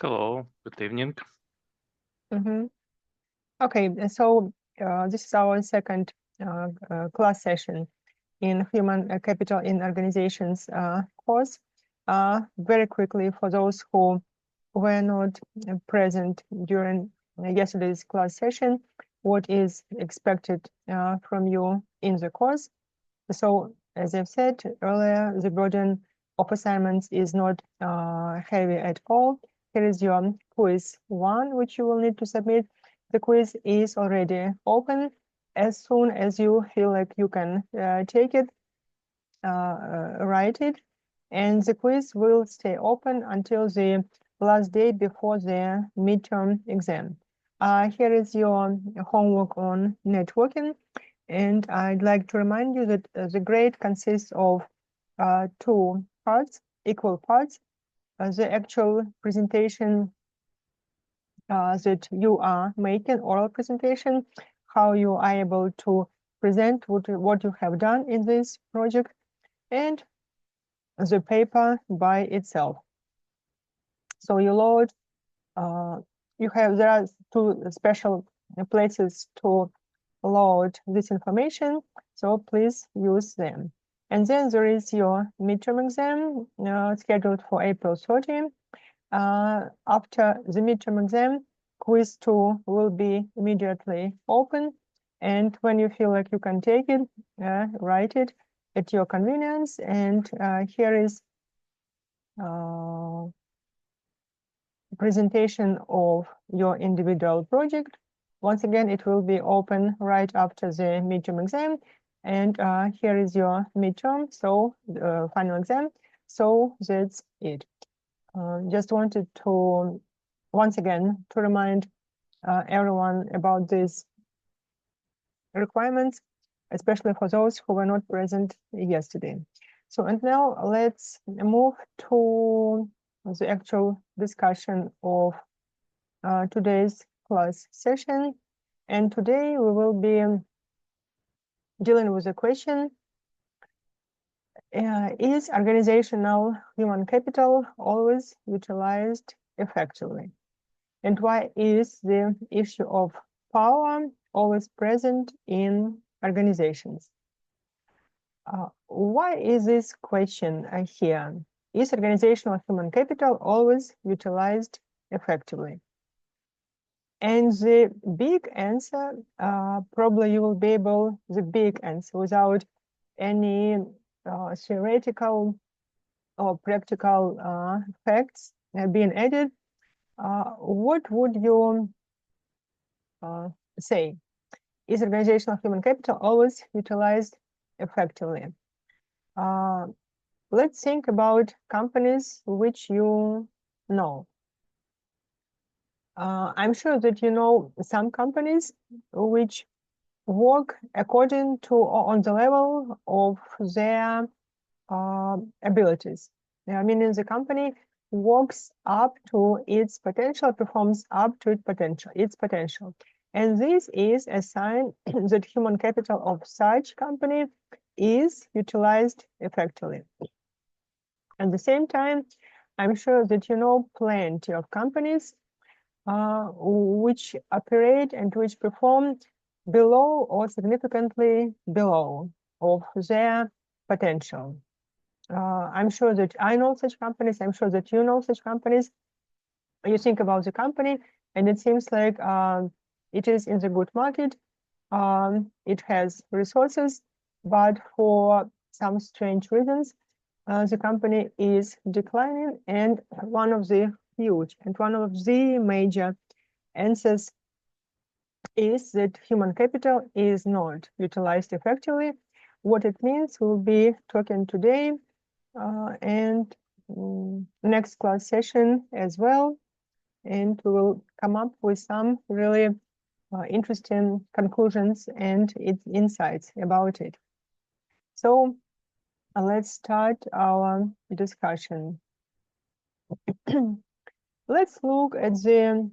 Hello, good evening. Okay, so this is our second class session in Human Capital in Organizations course. Very quickly, for those who were not present during yesterday's class session, what is expected from you in the course. So, as I've said earlier, the burden of assignments is not heavy at all. Here is your quiz 1, which you will need to submit. The quiz is already open. As soon as you feel like you can take it, write it, and the quiz will stay open until the last day before the midterm exam. Here is your homework on networking. And I'd like to remind you that the grade consists of 2 parts, equal parts. The actual presentation that you are making, oral presentation, how you are able to present what you have done in this project, and the paper by itself. So you load, there are 2 special places to load this information, so please use them. And then there is your midterm exam scheduled for April 30. After the midterm exam, quiz 2 will be immediately open. And when you feel like you can take it, write it at your convenience. And here is presentation of your individual project. Once again, it will be open right after the midterm exam. And here is your midterm, so final exam. So that's it. Just wanted to, once again, to remind everyone about these requirements, especially for those who were not present yesterday. So, and now let's move to the actual discussion of today's class session. And today we will be dealing with a question, is organizational human capital always utilized effectively? And why is the issue of power always present in organizations? Why is this question here? Is organizational human capital always utilized effectively? And the big answer, probably you will be able, the big answer without any theoretical or practical facts being added, what would you say? Is organizational human capital always utilized effectively? Let's think about companies which you know. I'm sure that you know some companies which work according to on the level of their abilities. Meaning the company works up to its potential, performs up to its potential. And this is a sign that human capital of such company is utilized effectively. At the same time, I'm sure that you know plenty of companies which operate and which perform below or significantly below of their potential. I'm sure that I know such companies. I'm sure that you know such companies. You think about the company, and it seems like it is in the good market. It has resources, but for some strange reasons, the company is declining. And one of the huge and one of the major answers is that human capital is not utilized effectively. What it means, we'll be talking today and next class session as well. And we will come up with some really interesting conclusions and insights about it. So let's start our discussion. Let's look at the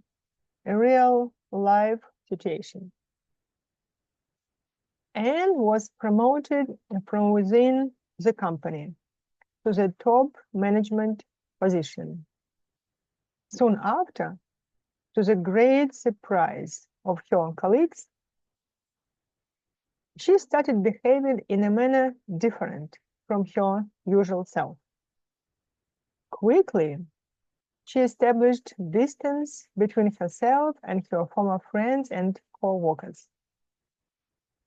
real life situation. Anne was promoted from within the company to the top management position. Soon after, to the great surprise of her colleagues, she started behaving in a manner different from her usual self. Quickly, she established distance between herself and her former friends and co-workers.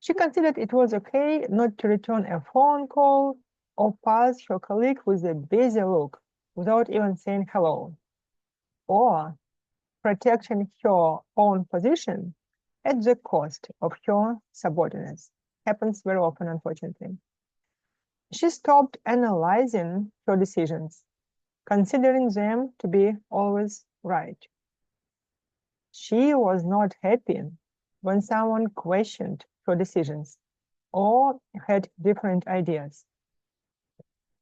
She considered it was okay not to return a phone call or pass her colleague with a busy look without even saying hello, or protecting her own position at the cost of her subordinates. Happens very often, unfortunately. She stopped analyzing her decisions, considering them to be always right. She was not happy when someone questioned her decisions or had different ideas.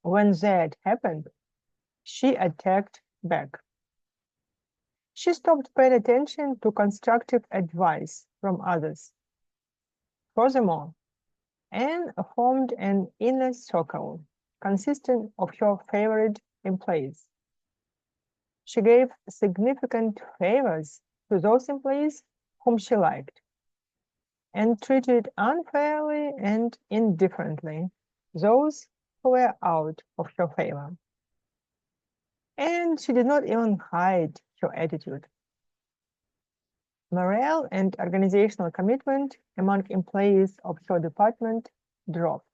When that happened, she attacked back. She stopped paying attention to constructive advice from others. Furthermore, Anne formed an inner circle consisting of her favorite employees. She gave significant favors to those employees whom she liked, and treated unfairly and indifferently those who were out of her favor. And she did not even hide her attitude. Morale and organizational commitment among employees of her department dropped.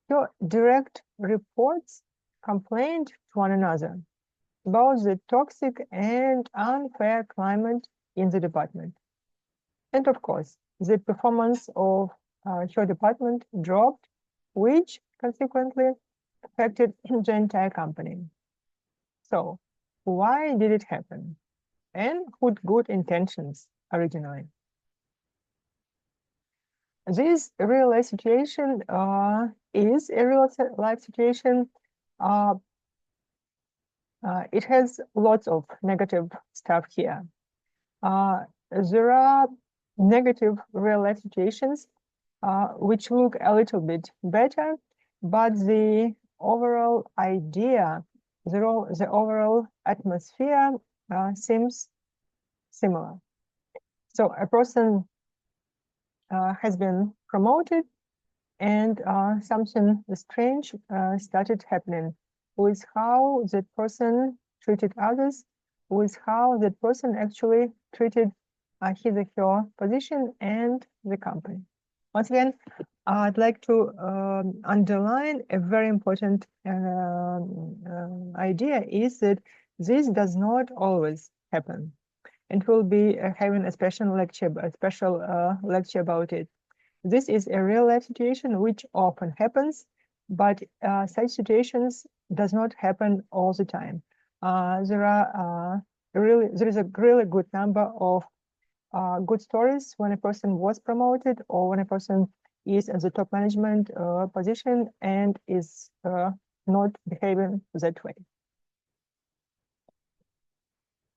Her direct reports complained to one another about the toxic and unfair climate in the department. And of course, the performance of her department dropped, which consequently affected the entire company. So, why did it happen? And with good intentions originally. This real life situation is a real life situation. It has lots of negative stuff here. There are negative real life situations which look a little bit better, but the overall idea, the overall atmosphere seems similar. So a person has been promoted, and something strange started happening with how that person treated others, with how that person actually treated his or her position and the company. Once again, I'd like to underline a very important idea is that this does not always happen. And we'll be having a special lecture about it. This is a real life situation which often happens, but such situations does not happen all the time. There is a really good number of good stories when a person was promoted or when a person is in the top management position and is not behaving that way.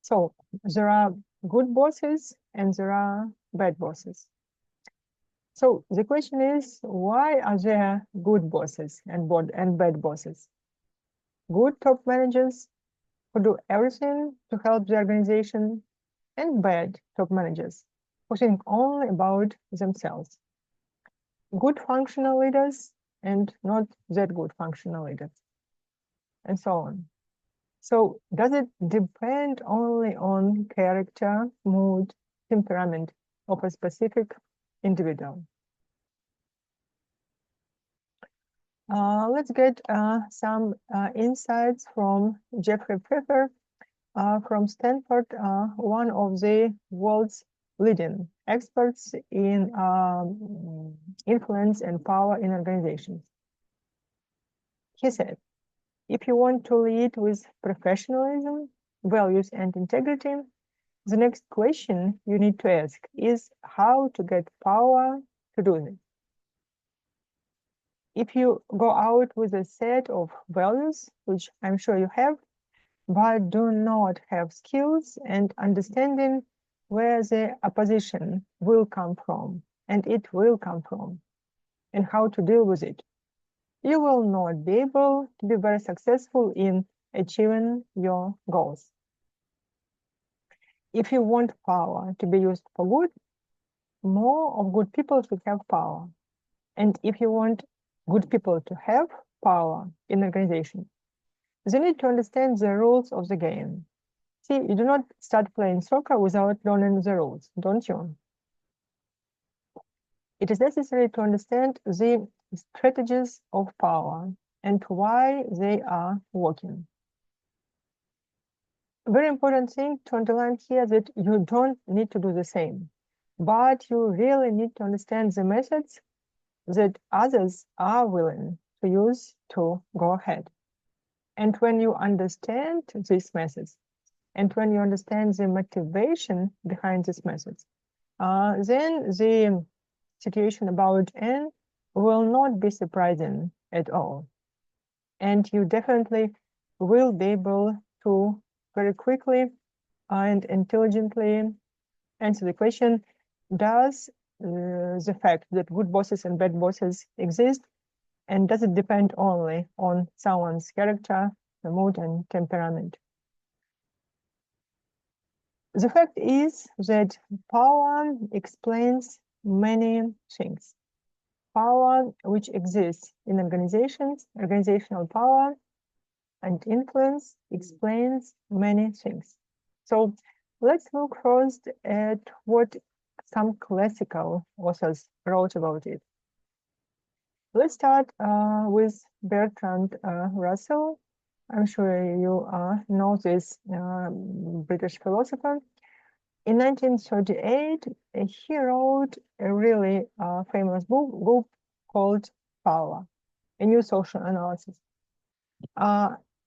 So there are good bosses and there are bad bosses. So the question is, why are there good bosses and bad bosses? Good top managers who do everything to help the organization, and bad top managers who think only about themselves. Good functional leaders and not that good functional leaders, and so on. So does it depend only on character, mood, temperament of a specific individual? Let's get some insights from Jeffrey Pfeffer from Stanford, one of the world's leading experts in influence and power in organizations. He said, if you want to lead with professionalism, values, and integrity, the next question you need to ask is how to get power to do this. If you go out with a set of values, which I'm sure you have, but do not have skills and understanding where the opposition will come from, and it will come from, and how to deal with it, you will not be able to be very successful in achieving your goals. If you want power to be used for good, more of good people should have power. And if you want good people to have power in organization, they need to understand the rules of the game. See, you do not start playing soccer without learning the rules, don't you? It is necessary to understand the strategies of power and why they are working. Very important thing to underline here that you don't need to do the same, but you really need to understand the methods that others are willing to use to go ahead. And when you understand these methods, and when you understand the motivation behind these methods, then the situation about N will not be surprising at all. And you definitely will be able to very quickly and intelligently answer the question, does the fact that good bosses and bad bosses exist, and does it depend only on someone's character, mood, and temperament? The fact is that power explains many things. Power which exists in organizations, organizational power and influence explains many things. So let's look first at what some classical authors wrote about it. Let's start with Bertrand Russell. I'm sure you know this British philosopher. In 1938, he wrote a really famous book called Power, a new social analysis.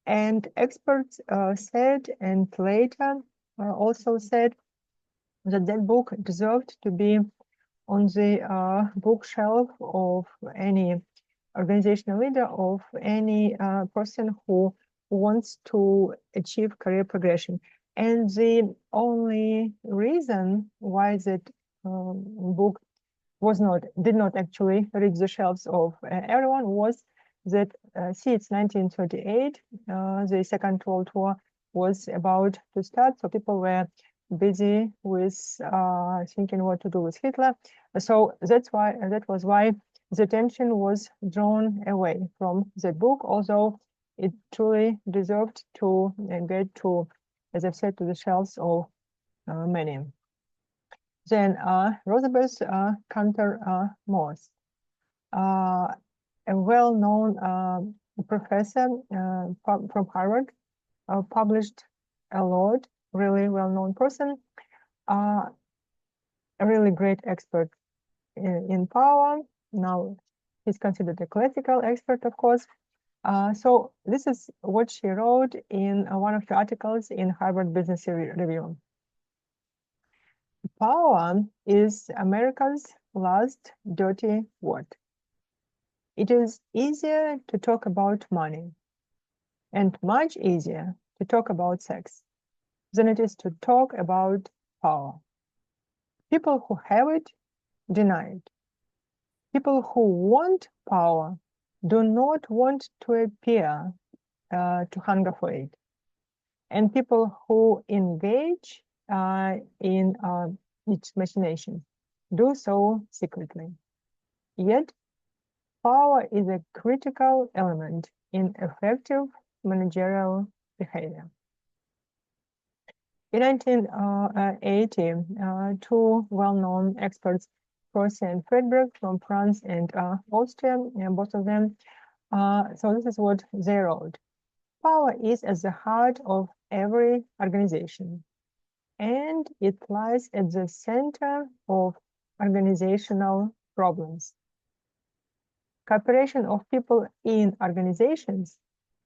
And experts said, and later also said, that that book deserved to be on the bookshelf of any organizational leader, of any person who wants to achieve career progression. And the only reason why that book did not actually reach the shelves of everyone was that, see, it's 1938, the Second World War was about to start, so people were busy with thinking what to do with Hitler. So that was why the attention was drawn away from the book, although it truly deserved to get to, as I've said, to the shelves of many. Then Rosabeth Cantor Morse, a well-known professor from Harvard, published a lot, really well-known person, a really great expert in power. Now he's considered a classical expert, of course. So this is what she wrote in one of the articles in Harvard Business Review. Power is America's last dirty word. It is easier to talk about money and much easier to talk about sex than it is to talk about power. People who have it deny it. People who want power do not want to appear to hunger for it. And people who engage in its machination do so secretly. Yet, power is a critical element in effective managerial behavior. In 1980, two well-known experts, Corsi and Friedberg from France and Austria, both of them, so this is what they wrote. Power is at the heart of every organization, and it lies at the center of organizational problems. Cooperation of people in organizations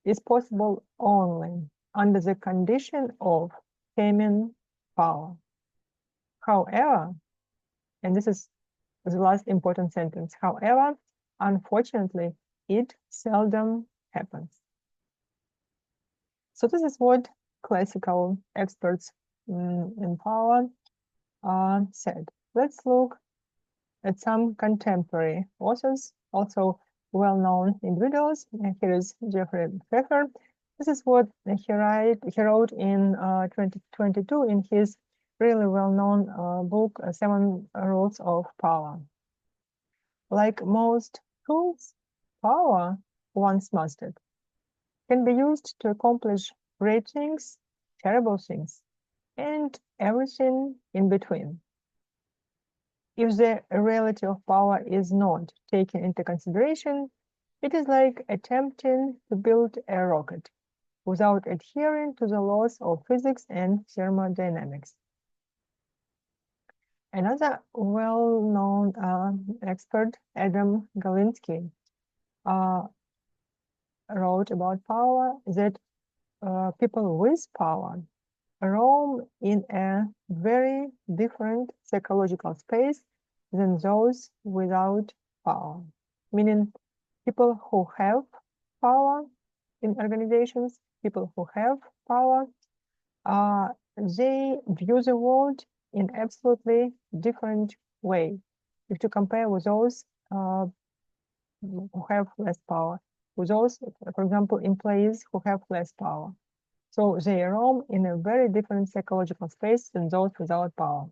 is possible only under the condition of taming power. However, and this is the last important sentence, however, unfortunately, it seldom happens. So this is what classical experts in power said. Let's look at some contemporary authors, also well-known individuals. And here is Jeffrey Pfeffer. This is what he wrote in 2022 in his really well-known book, Seven Rules of Power. Like most tools, power, once mastered, can be used to accomplish great things, terrible things, and everything in between. If the reality of power is not taken into consideration, it is like attempting to build a rocket without adhering to the laws of physics and thermodynamics. Another well-known expert, Adam Galinsky, wrote about power that people with power roam in a very different psychological space than those without power. Meaning, people who have power in organizations, people who have power, they view the world in absolutely different way. If you compare with those who have less power, with those, for example, employees who have less power. So they roam in a very different psychological space than those without power.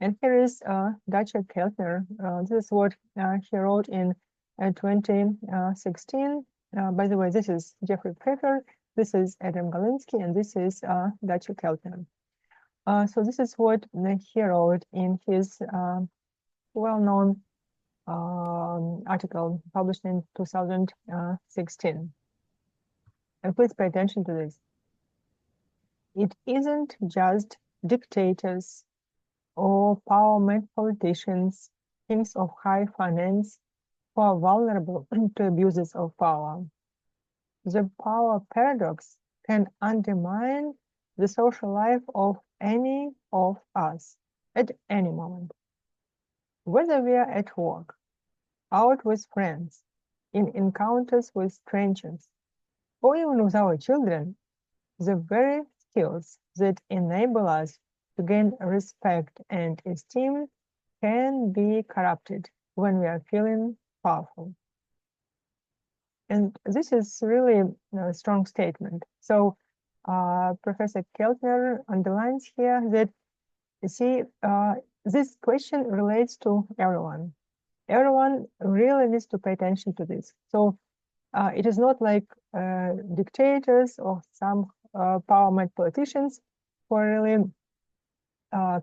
And here is Dacia Keltner. This is what he wrote in 2016. By the way, this is Jeffrey Pfeffer, this is Adam Galinsky, and this is Dacia Keltner. So this is what he wrote in his well-known article published in 2016. And please pay attention to this. It isn't just dictators or power-mad politicians, kings of high finance, who are vulnerable to abuses of power. The power paradox can undermine the social life of any of us at any moment. Whether we are at work, out with friends, in encounters with strangers, or even with our children, the very skills that enable us to gain respect and esteem can be corrupted when we are feeling powerful. And this is really a strong statement. So Professor Keltner underlines here that, you see, this question relates to everyone. Everyone really needs to pay attention to this. So it is not like dictators or some power-mad politicians who really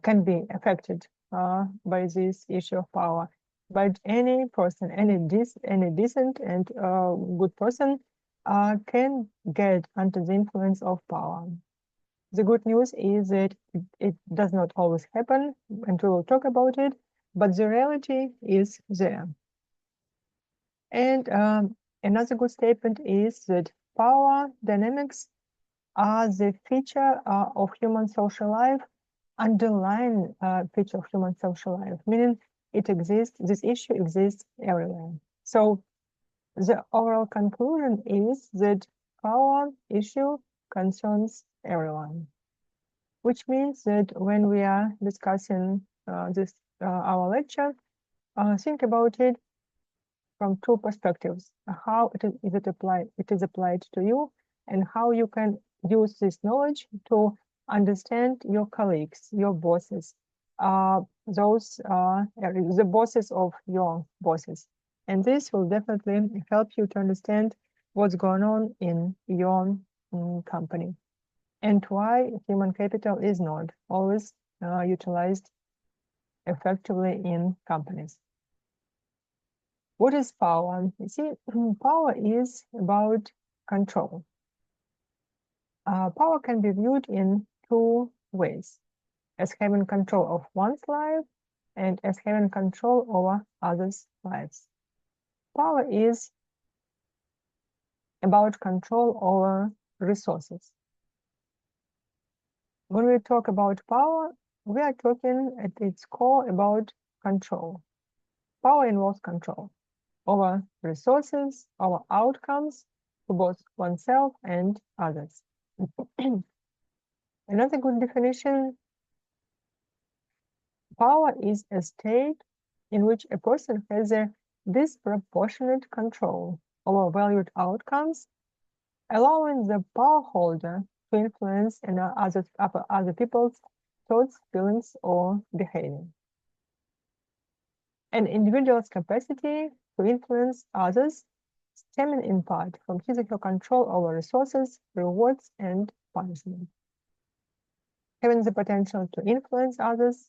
can be affected by this issue of power. But any person, any decent and good person can get under the influence of power. The good news is that it does not always happen, and we will talk about it, but the reality is there. And another good statement is that power dynamics are the feature of human social life, underlying feature of human social life, meaning it exists, this issue exists everywhere. So the overall conclusion is that power issue concerns everyone, which means that when we are discussing our lecture, think about it from two perspectives: how it is applied to you, and how you can use this knowledge to understand your colleagues, your bosses, the bosses of your bosses. And this will definitely help you to understand what's going on in your company and why human capital is not always utilized effectively in companies. What is power? You see, power is about control. Power can be viewed in two ways: as having control of one's life and as having control over others' lives. Power is about control over resources. When we talk about power, we are talking at its core about control. Power involves control over resources, over outcomes for both oneself and others. Another good definition: power is a state in which a person has a disproportionate control over valued outcomes allowing the power holder to influence other people's thoughts, feelings, or behavior. An individual's capacity to influence others stemming in part from his or her control over resources, rewards, and punishment. Having the potential to influence others,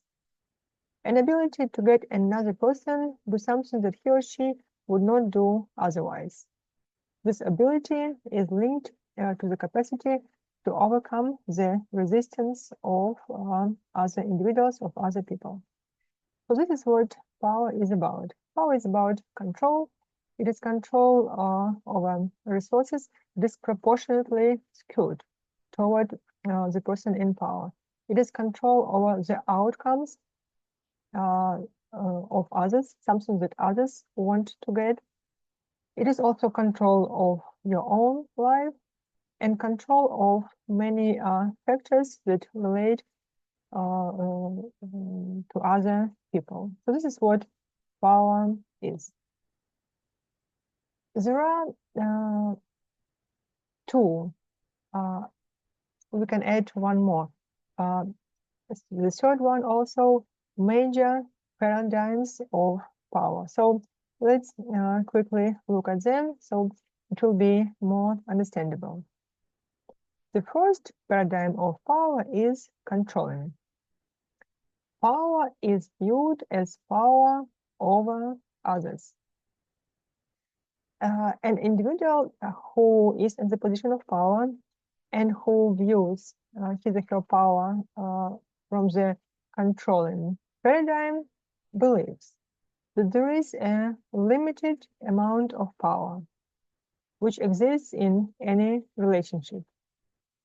an ability to get another person do something that he or she would not do otherwise. This ability is linked to the capacity to overcome the resistance of other individuals, of other people. So this is what power is about. Power is about control. It is control over resources disproportionately skewed toward the person in power. It is control over the outcomes of others, something that others want to get. It is also control of your own life and control of many factors that relate to other people. So this is what power is. There are two. We can add one more. The third one also, major paradigms of power. So let's quickly look at them so it will be more understandable. The first paradigm of power is controlling. Power is viewed as power over others. An individual who is in the position of power and who views his or her power from the controlling paradigm believes that there is a limited amount of power which exists in any relationship.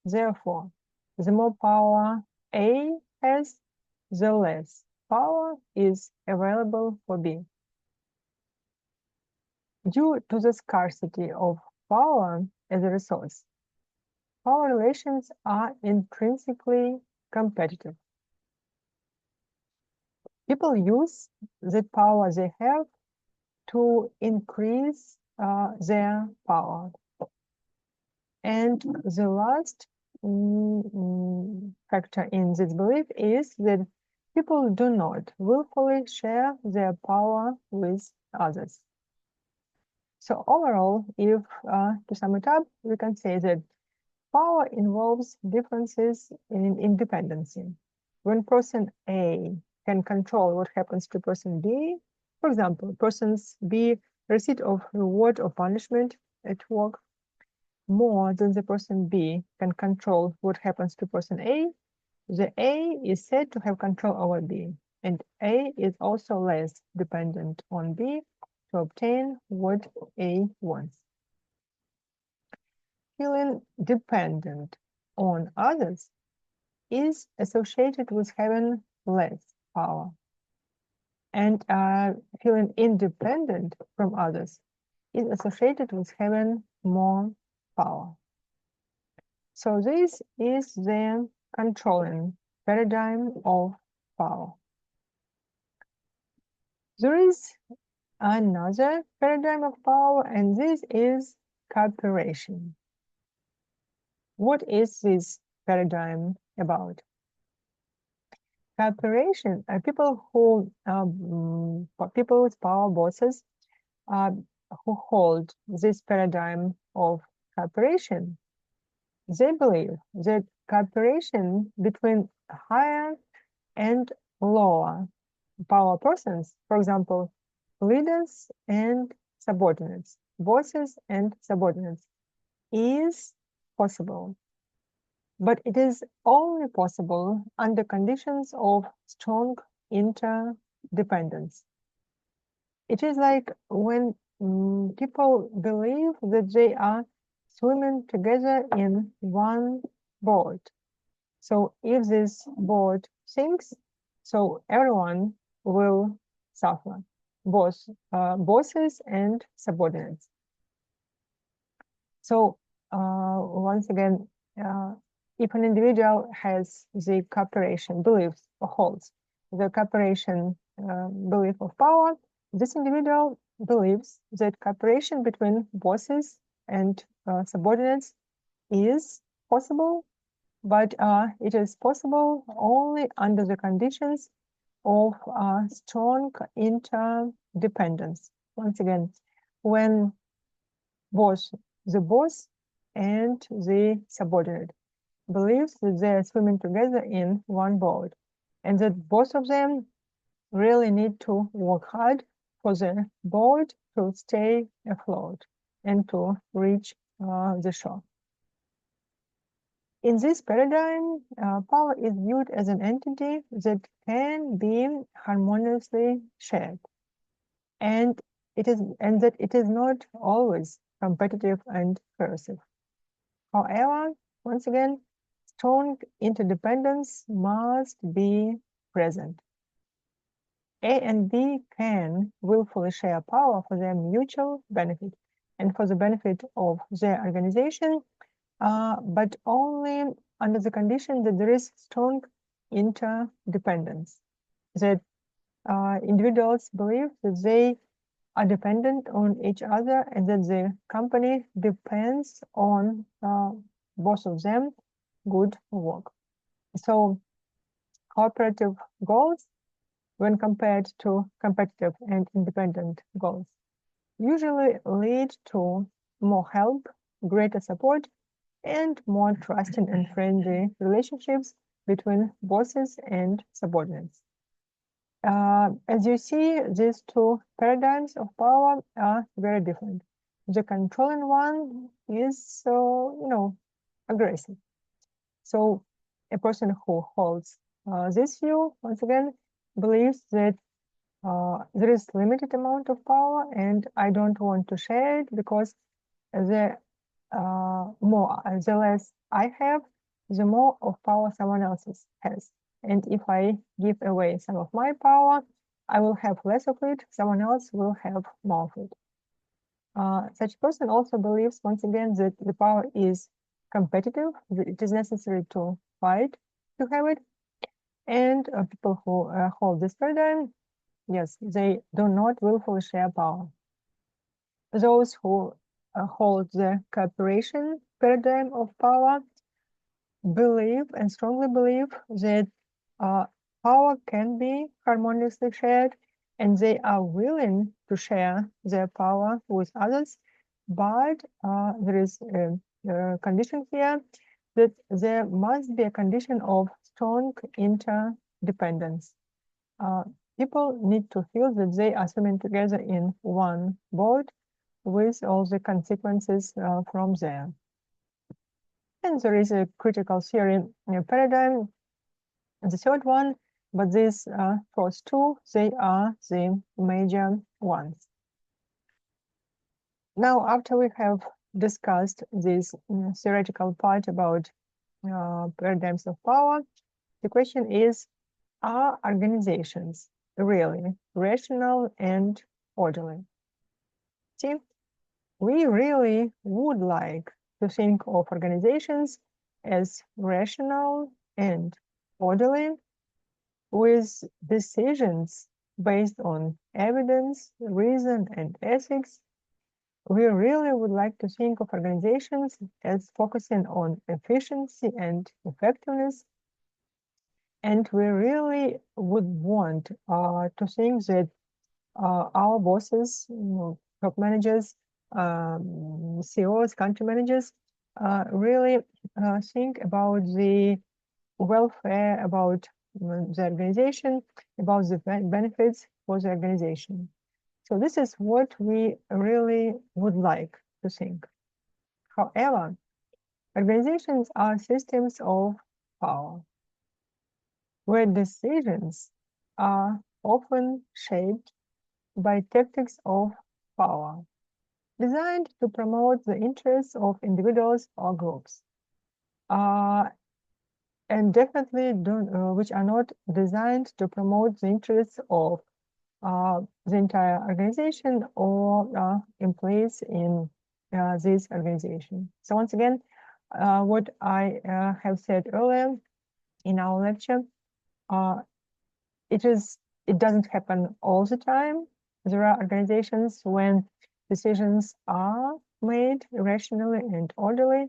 Therefore, the more power A has, the less power is available for B. Due to the scarcity of power as a resource, power relations are intrinsically competitive. People use the power they have to increase their power. And the last factor in this belief is that people do not willfully share their power with others. So overall, if to sum it up, we can say that power involves differences in independency. When person A can control what happens to person B, for example, persons B receipt of reward or punishment at work more than the person B can control what happens to person A, the A is said to have control over B, and A is also less dependent on B to obtain what A wants. Feeling dependent on others is associated with having less power. And feeling independent from others is associated with having more power. So this is the controlling paradigm of power. There is another paradigm of power, and this is cooperation. What is this paradigm about? Cooperation, people with power, bosses, who hold this paradigm of cooperation, they believe that cooperation between higher and lower power persons, for example, leaders and subordinates, bosses and subordinates, is possible. But it is only possible under conditions of strong interdependence. It is like when people believe that they are swimming together in one boat. So if this boat sinks, so everyone will suffer, both bosses and subordinates. So once again, if an individual has the cooperation believes or holds the cooperation belief of power, this individual believes that cooperation between bosses and subordinates is possible, but it is possible only under the conditions of strong interdependence. Once again, when both the boss and the subordinate believes that they are swimming together in one boat, and that both of them really need to work hard for the boat to stay afloat and to reach the shore. In this paradigm, power is viewed as an entity that can be harmoniously shared, and that it is not always competitive and coercive. However, once again, strong interdependence must be present. A and B can willfully share power for their mutual benefit and for the benefit of their organization, but only under the condition that there is strong interdependence, that individuals believe that they are dependent on each other and that the company depends on both of them good work. So cooperative goals, when compared to competitive and independent goals, usually lead to more help, greater support, and more trusting and friendly relationships between bosses and subordinates. As you see, these two paradigms of power are very different. The controlling one is, aggressive. So a person who holds this view, once again, believes that there is limited amount of power and I don't want to share it because the less I have, the more of power someone else has. And if I give away some of my power, I will have less of it, someone else will have more of it. Such person also believes, once again, that the power is competitive, that it is necessary to fight to have it. And people who hold this paradigm, yes, they do not willfully share power. Those who hold the cooperation paradigm of power believe and strongly believe that power can be harmoniously shared, and they are willing to share their power with others, but there is a condition here that there must be a condition of strong interdependence. People need to feel that they are swimming together in one boat with all the consequences from there. And there is a critical theory paradigm, the third one, but these first two, they are the major ones. Now, after we have discussed this theoretical part about paradigms of power, the question is, are organizations really rational and orderly? See, we really would like to think of organizations as rational and orderly, with decisions based on evidence, reason, and ethics. We really would like to think of organizations as focusing on efficiency and effectiveness. And we really would want to think that our bosses, top managers, CEOs, country managers, really think about the welfare, about the organization, about the benefits for the organization. So this is what we really would like to think. However, organizations are systems of power, where decisions are often shaped by tactics of power, designed to promote the interests of individuals or groups, and definitely which are not designed to promote the interests of the entire organization or employees in this organization. So once again, what I have said earlier in our lecture, it doesn't happen all the time. There are organizations when decisions are made rationally and orderly,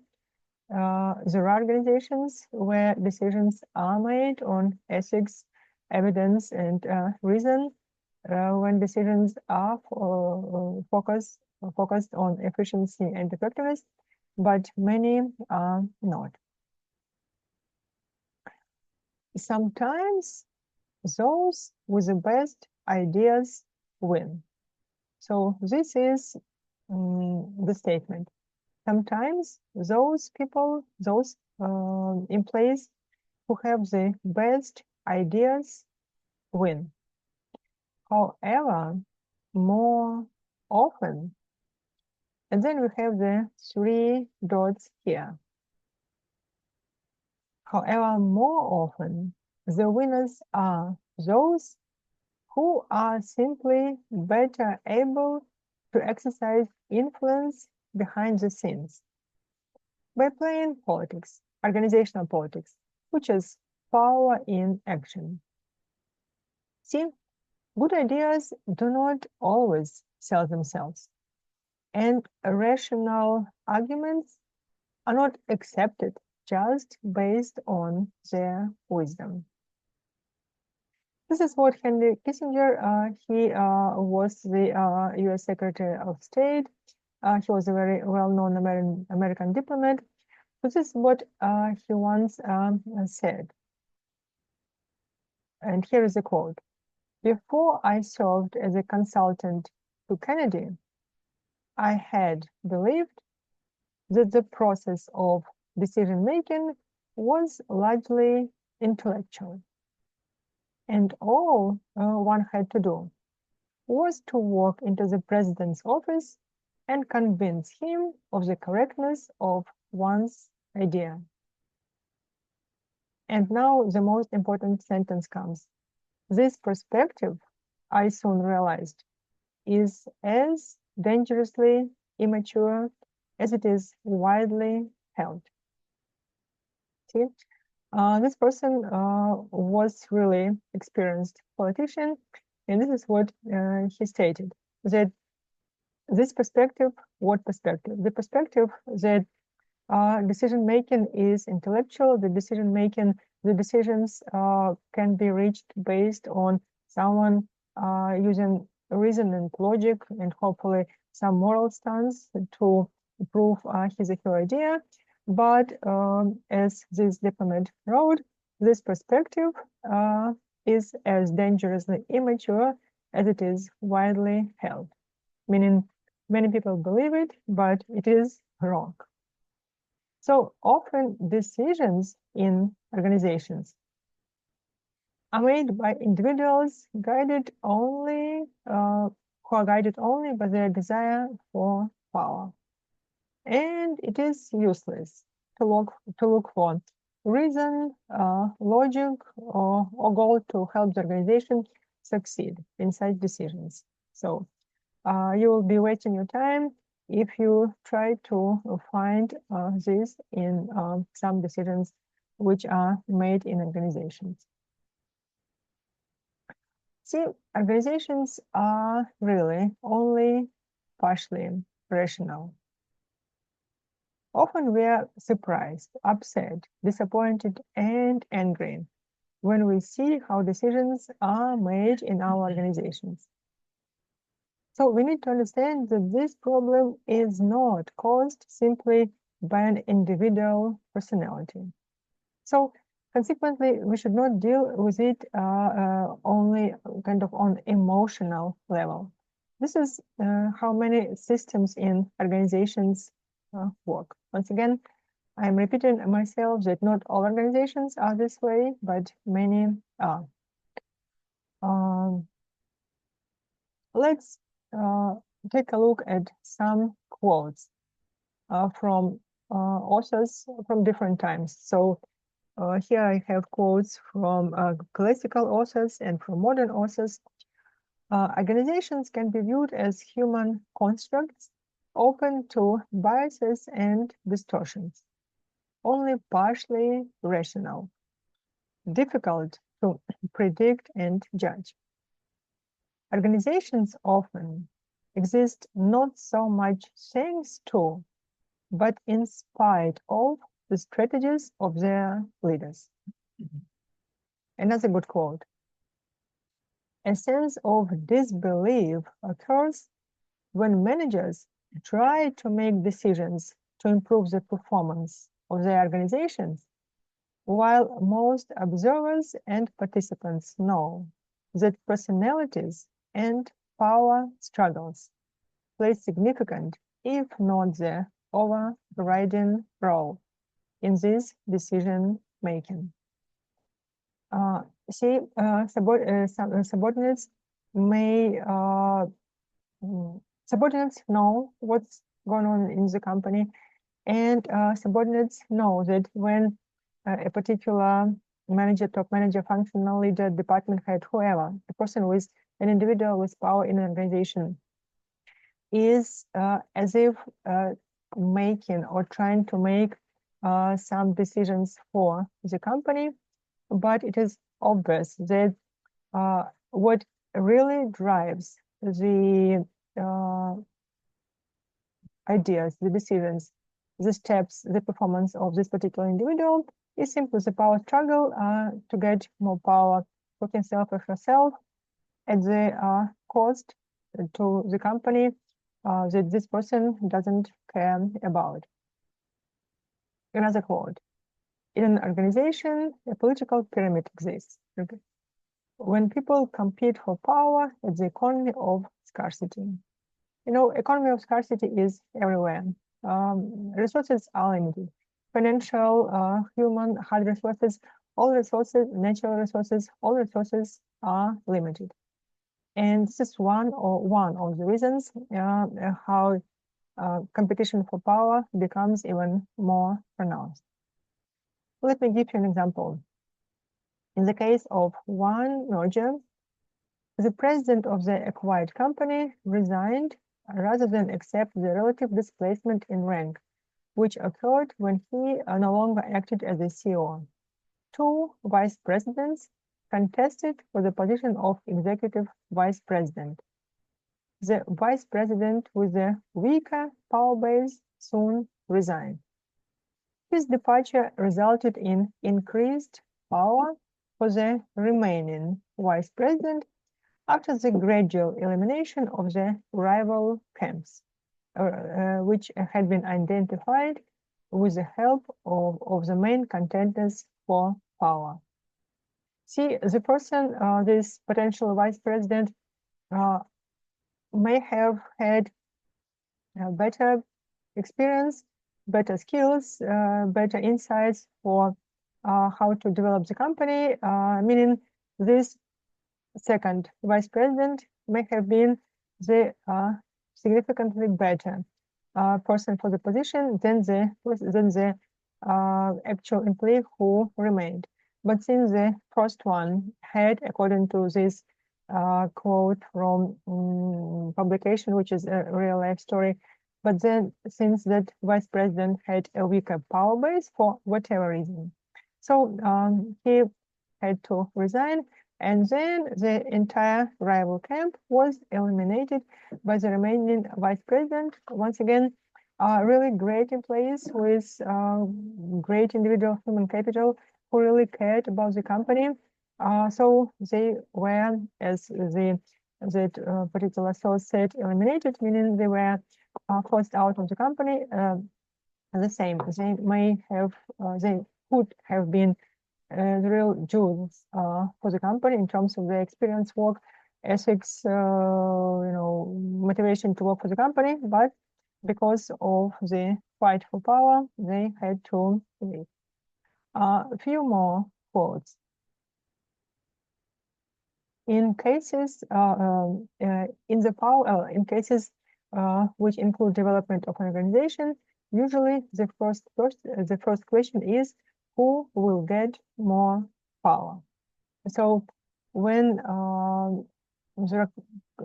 there are organizations where decisions are made on ethics, evidence, and reason. When decisions are focused on efficiency and effectiveness, but many are not. Sometimes those with the best ideas win. So this is the statement. Sometimes those people, those in place who have the best ideas win. However, more often, and then we have the 3 dots here. However, more often, the winners are those who are simply better able to exercise influence behind the scenes by playing politics, organizational politics, which is power in action. See, good ideas do not always sell themselves, and rational arguments are not accepted just based on their wisdom. This is what Henry Kissinger, he was the US Secretary of State. He was a very well-known American diplomat. This is what he once said. And here is a quote. Before I served as a consultant to Kennedy, I had believed that the process of decision-making was largely intellectual. And all one had to do was to walk into the president's office and convince him of the correctness of one's idea. And now the most important sentence comes. This perspective, I soon realized, is as dangerously immature as it is widely held. See? This person was really experienced politician, and this is what he stated, that this perspective, what perspective? The perspective that decision-making is intellectual, the decisions can be reached based on someone using reason and logic and hopefully some moral stance to prove his or her idea. But as this diplomat wrote, this perspective is as dangerously immature as it is widely held, meaning many people believe it, but it is wrong. So often decisions in organizations are made by individuals guided only, who are guided only by their desire for power. And it is useless to look for reason, logic, or goal to help the organization succeed in such decisions. So you will be wasting your time if you try to find this in some decisions which are made in organizations. See, organizations are really only partially rational. Often we are surprised, upset, disappointed, and angry when we see how decisions are made in our organizations. So we need to understand that this problem is not caused simply by an individual personality. So consequently, we should not deal with it only kind of on emotional level. This is how many systems in organizations work. Once again, I'm repeating myself that not all organizations are this way, but many are. Let's take a look at some quotes from authors from different times. So here I have quotes from classical authors and from modern authors. Organizations can be viewed as human constructs open to biases and distortions, only partially rational, difficult to predict and judge. Organizations often exist not so much thanks to, but in spite of the strategies of their leaders. Another good quote. A sense of disbelief occurs when managers try to make decisions to improve the performance of their organizations, while most observers and participants know that personalities and power struggles play significant, if not the overriding role in this decision making. Subordinates may subordinates know what's going on in the company, and subordinates know that when a particular manager, top manager, functional leader, department head, whoever, a person with an individual with power in an organization is as if making or trying to make some decisions for the company, but it is obvious that what really drives the ideas, the decisions, the steps, the performance of this particular individual is simply the power struggle to get more power for himself or herself at the cost to the company that this person doesn't care about. Another quote. In an organization, a political pyramid exists. Okay. When people compete for power, it's the economy of scarcity. You know, economy of scarcity is everywhere. Resources are limited. Financial, human, hard resources, all resources, natural resources, all resources are limited. And this is one of the reasons how competition for power becomes even more pronounced. Let me give you an example. In the case of one merger, the president of the acquired company resigned rather than accept the relative displacement in rank, which occurred when he no longer acted as a CEO. Two vice presidents contested for the position of executive vice president. The vice president with the weaker power base soon resigned. His departure resulted in increased power for the remaining vice president after the gradual elimination of the rival camps, which had been identified with the help of the main contenders for power. See, the person, this potential vice president, may have had better experience, better skills, better insights for how to develop the company, meaning this second vice president may have been the significantly better person for the position than the actual employee who remained. But since the first one had, according to this quote from publication, which is a real life story, but then since that vice president had a weaker power base for whatever reason, so he had to resign, and then the entire rival camp was eliminated by the remaining vice president. Once again, really great employees with great individual human capital who really cared about the company. So they were, as that particular source said, eliminated, meaning they were forced out of the company. The same, they may have, they could have been the real jewels for the company in terms of their experience, work, ethics, motivation to work for the company, but because of the fight for power, they had to leave. A few more quotes. In cases in cases which include development of an organization, usually the first question is who will get more power. So when there are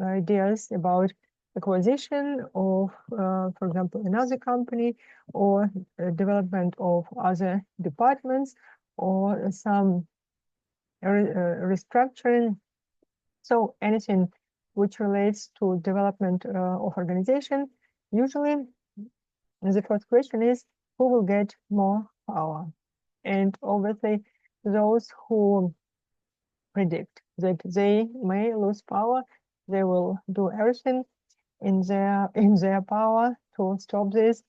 ideas about acquisition of, for example, another company, or development of other departments, or some restructuring, so anything which relates to development of organization, usually the first question is who will get more power. And obviously, those who predict that they may lose power, they will do everything in their power to stop this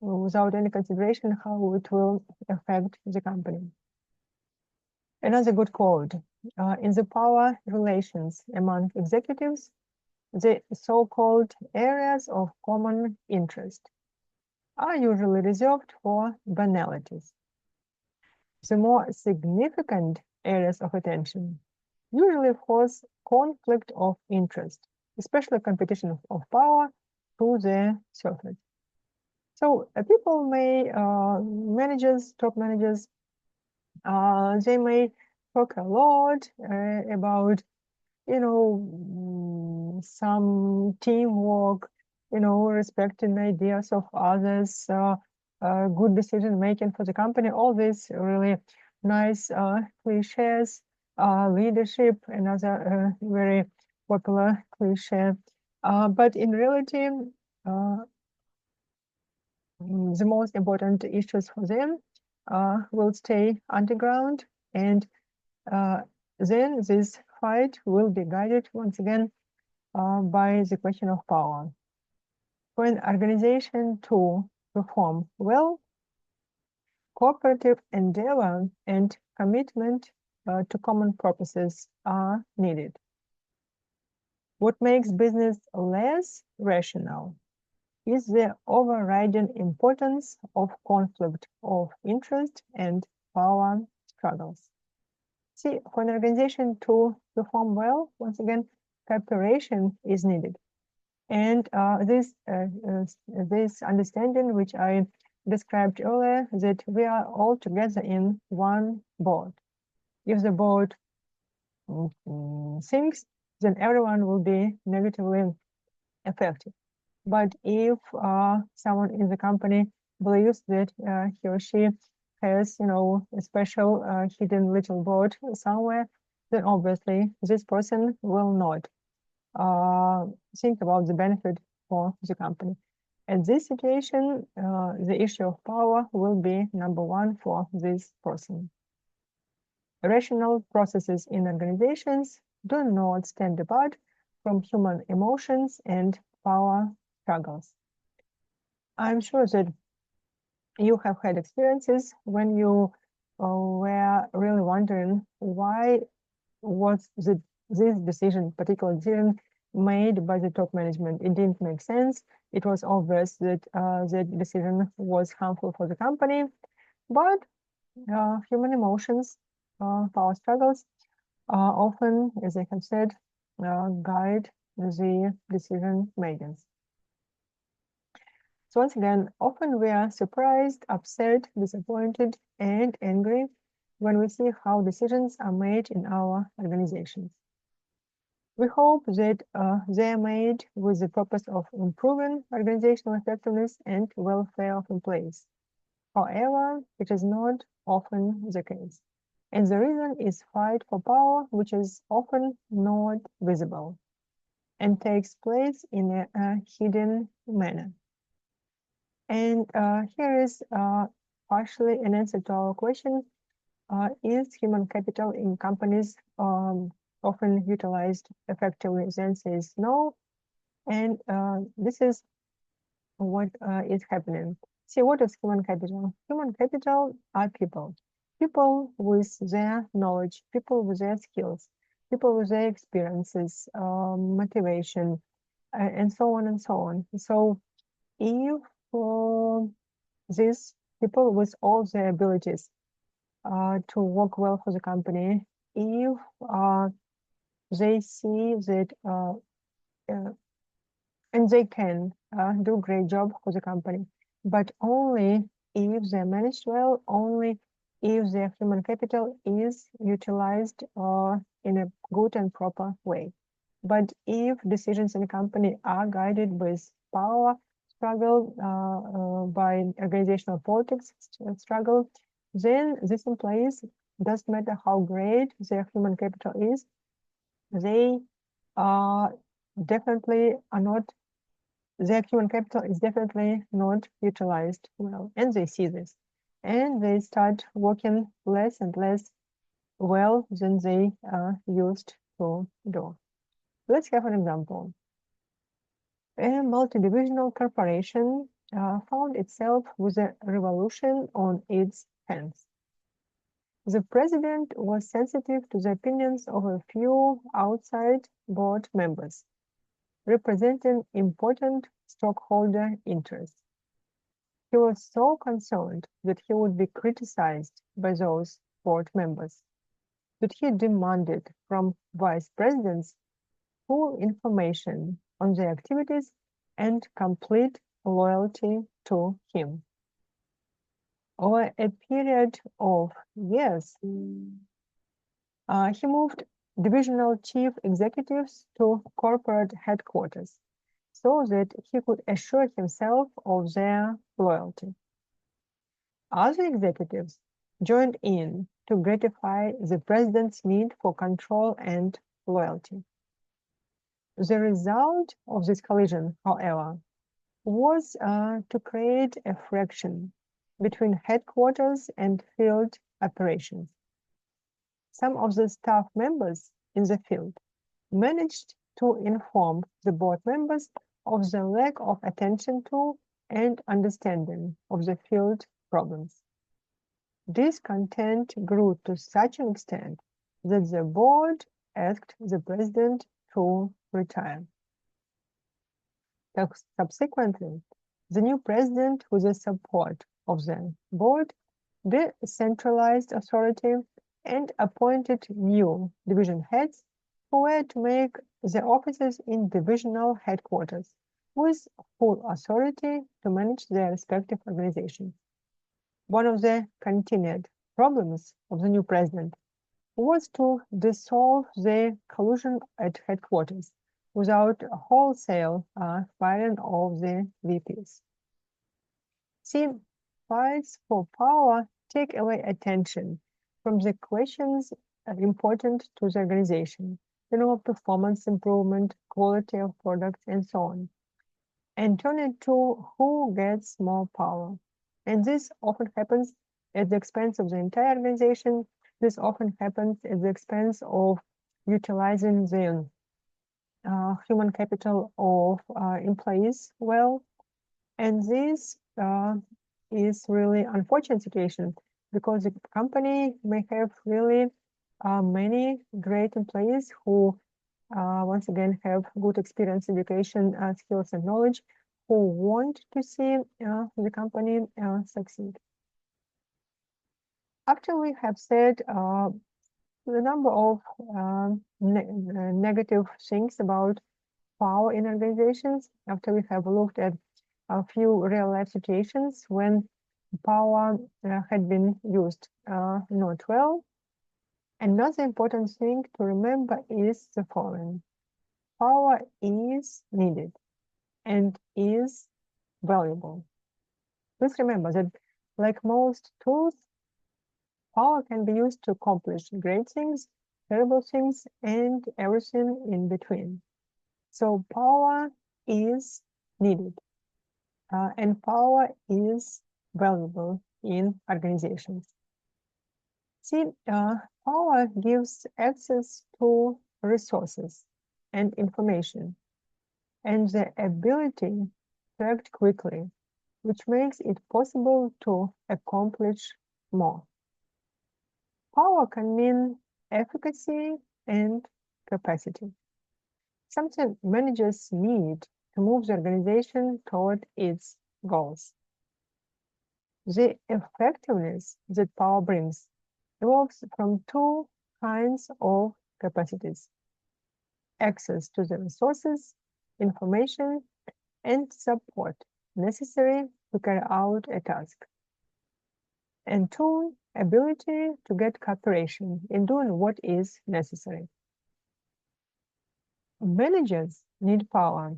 without any consideration how it will affect the company. Another good quote, in the power relations among executives, the so-called areas of common interest are usually reserved for banalities. The more significant areas of attention usually force conflict of interest, especially competition of power, to the surface. So people may, top managers, they may talk a lot about, some teamwork, respecting ideas of others, good decision making for the company, all these really nice cliches, leadership, another very popular cliche. But in reality, the most important issues for them will stay underground, and then this fight will be guided once again by the question of power. For an organization to perform well, cooperative endeavor and commitment to common purposes are needed. What makes business less rational is the overriding importance of conflict of interest and power struggles. See, for an organization to perform well, once again, cooperation is needed. And this understanding, which I described earlier, that we are all together in one boat. If the boat sinks, then everyone will be negatively affected. But if someone in the company believes that he or she has, a special hidden little boat somewhere, then obviously this person will not think about the benefit for the company. At this situation, the issue of power will be number one for this person. Rational processes in organizations do not stand apart from human emotions and power struggles. I'm sure that you have had experiences when you were really wondering why was this particular decision made by the top management. It didn't make sense. It was obvious that the decision was harmful for the company, but human emotions, power struggles, often, as I have said, guide the decision makers. So once again, often we are surprised, upset, disappointed, and angry when we see how decisions are made in our organizations. We hope that they are made with the purpose of improving organizational effectiveness and welfare of employees. However, it is not often the case. And the reason is fight for power, which is often not visible and takes place in a hidden manner. And here is partially an answer to our question, is human capital in companies often utilized effectively? The answer is no. And this is what is happening. See, what is human capital? Human capital are people. People with their knowledge, people with their skills, people with their experiences, motivation, and so on and so on. So if these people with all their abilities to work well for the company, if they see that and they can do a great job for the company, but only if they're managed well, only if their human capital is utilized in a good and proper way. But if decisions in the company are guided with power struggle, by organizational politics struggle, then these employees, doesn't matter how great their human capital is, they definitely are not their human capital is definitely not utilized well, and they see this. And they start working less and less well than they used to do. Let's have an example. A multidivisional corporation found itself with a revolution on its hands. The president was sensitive to the opinions of a few outside board members, representing important stockholder interests. He was so concerned that he would be criticized by those board members that he demanded from vice presidents full information on their activities and complete loyalty to him. Over a period of years, he moved divisional chief executives to corporate headquarters so that he could assure himself of their loyalty. Other executives joined in to gratify the president's need for control and loyalty. The result of this collision, however, was to create a friction between headquarters and field operations. Some of the staff members in the field managed to inform the board members of the lack of attention to and understanding of the field problems. Discontent grew to such an extent that the board asked the president to retire. Subsequently, the new president, with the support of the board, decentralized authority and appointed new division heads who were to make the offices in divisional headquarters with full authority to manage their respective organizations. One of the continued problems of the new president was to dissolve the collusion at headquarters without a wholesale firing of the VPs. See, fights for power take away attention from the questions important to the organization, performance improvement, quality of products, and so on, and turn it to who gets more power. And this often happens at the expense of the entire organization. This often happens at the expense of utilizing the human capital of employees well. And this is really unfortunate situation because the company may have really many great employees who once again have good experience, education, skills, and knowledge, who want to see the company succeed. After we have said the number of negative things about power in organizations, after we have looked at a few real-life situations when power had been used not well, another important thing to remember is the following. Power is needed and is valuable. Please remember that, like most tools, power can be used to accomplish great things, terrible things, and everything in between. So power is needed, and power is valuable in organizations. See, power gives access to resources and information, and the ability to act quickly, which makes it possible to accomplish more. Power can mean efficacy and capacity, something managers need to move the organization toward its goals. The effectiveness that power brings evolves from two kinds of capacities: access to the resources, information, and support necessary to carry out a task, and two, ability to get cooperation in doing what is necessary. Managers need power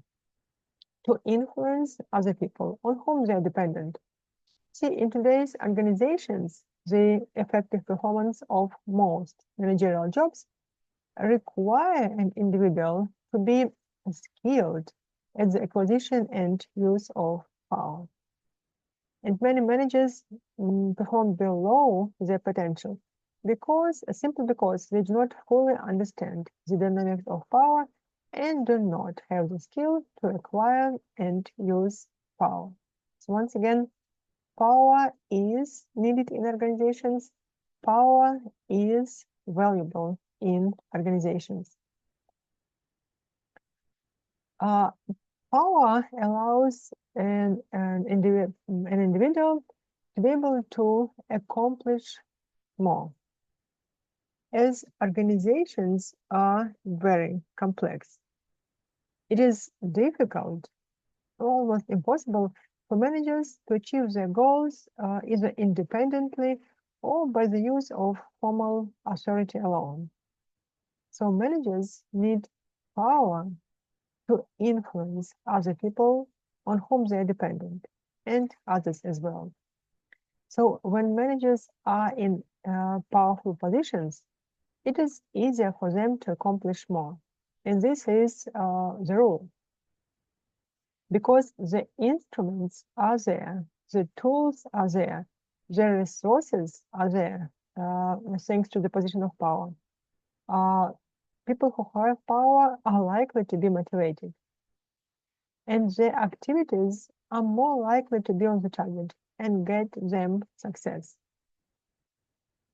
to influence other people on whom they are dependent. See, in today's organizations, the effective performance of most managerial jobs require an individual to be skilled at the acquisition and use of power. And many managers perform below their potential simply because they do not fully understand the dynamics of power and do not have the skill to acquire and use power. So once again, power is needed in organizations. Power is valuable in organizations. Power allows an individual to be able to accomplish more. As organizations are very complex, it is difficult, almost impossible, for managers to achieve their goals either independently or by the use of formal authority alone. So managers need power to influence other people on whom they are dependent and others as well. So when managers are in powerful positions, it is easier for them to accomplish more. And this is the rule. Because the instruments are there, the tools are there, the resources are there, thanks to the position of power. People who have power are likely to be motivated, and their activities are more likely to be on the target and get them success.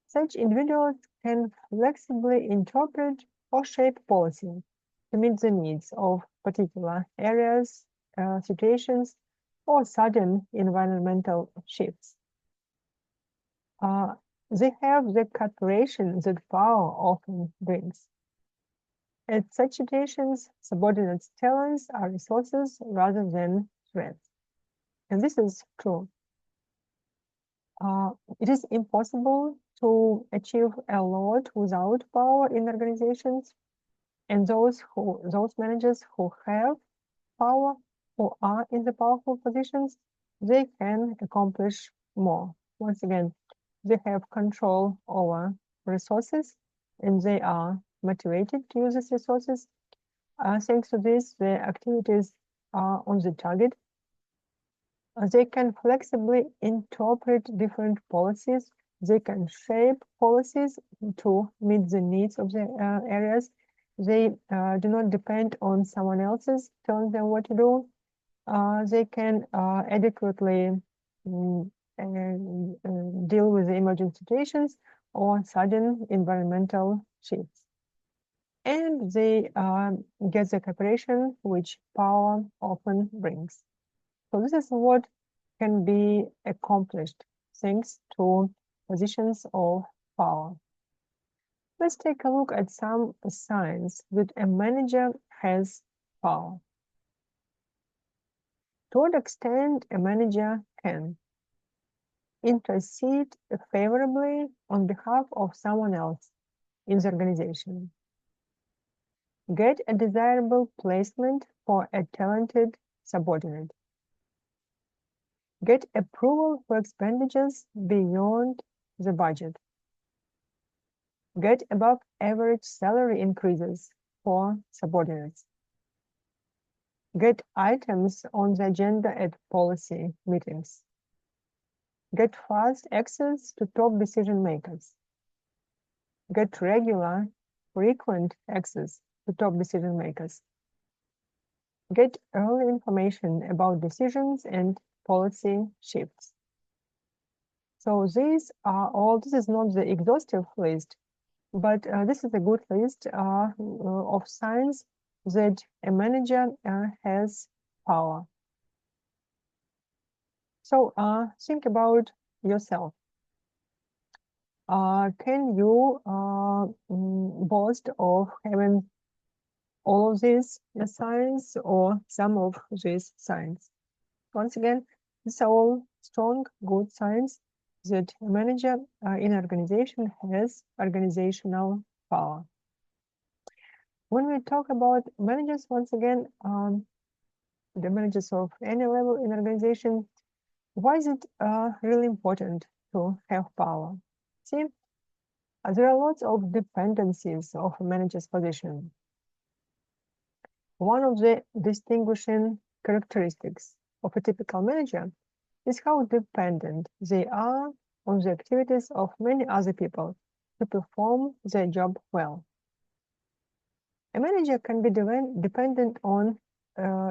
Such individuals can flexibly interpret or shape policy to meet the needs of particular areas, situations, or sudden environmental shifts. They have the cooperation that power often brings. At such situations, subordinates' talents are resources rather than threats. And this is true. It is impossible to achieve a lot without power in organizations, and those managers who have power, who are in the powerful positions, they can accomplish more. Once again, they have control over resources, and they are motivated to use these resources. Thanks to this, their activities are on the target. They can flexibly interpret different policies. They can shape policies to meet the needs of the areas. They do not depend on someone else's telling them what to do. They can adequately deal with the emergent situations or sudden environmental shifts. And they get the cooperation which power often brings. So this is what can be accomplished thanks to positions of power. Let's take a look at some signs that a manager has power. To what extent a manager can intercede favorably on behalf of someone else in the organization, get a desirable placement for a talented subordinate, get approval for expenditures beyond the budget, get above average salary increases for subordinates, get items on the agenda at policy meetings, get fast access to top decision makers, get regular, frequent access to top decision makers, get early information about decisions and policy shifts. So these are all, this is not the exhaustive list, but this is a good list of signs that a manager has power. So think about yourself. Can you boast of having all of these signs or some of these signs? Once again, these are all strong, good signs that a manager in an organization has organizational power. When we talk about managers, once again, the managers of any level in organization, why is it really important to have power? See, there are lots of dependencies of a manager's position. One of the distinguishing characteristics of a typical manager is how dependent they are on the activities of many other people to perform their job well. A manager can be dependent on,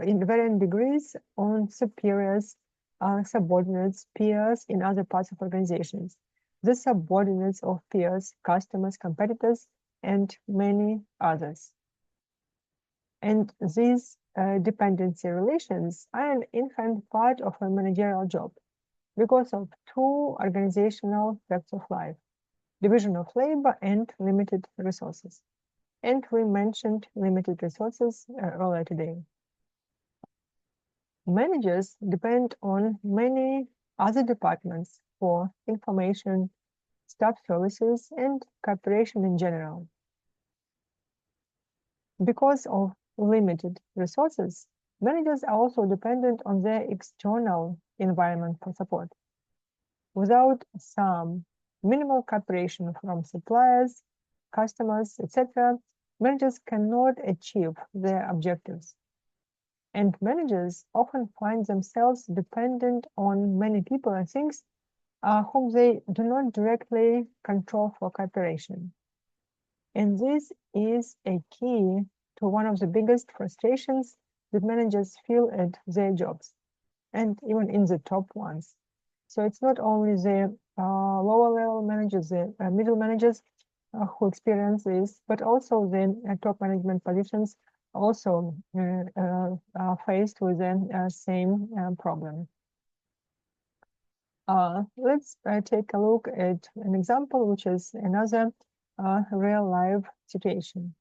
in varying degrees, on superiors, subordinates, peers in other parts of organizations, the subordinates of peers, customers, competitors, and many others. And these dependency relations are an inherent part of a managerial job because of two organizational facts of life: division of labor and limited resources. And we mentioned limited resources earlier today. Managers depend on many other departments for information, staff services, and cooperation in general. Because of limited resources, managers are also dependent on their external environment for support. Without some minimal cooperation from suppliers, customers, etc., managers cannot achieve their objectives. And managers often find themselves dependent on many people and things whom they do not directly control for cooperation. And this is a key to one of the biggest frustrations that managers feel at their jobs, and even in the top ones. So it's not only the lower level managers, the middle managers who experience this, but also the top management positions also are faced with the same problem. Let's take a look at an example, which is another real-life situation.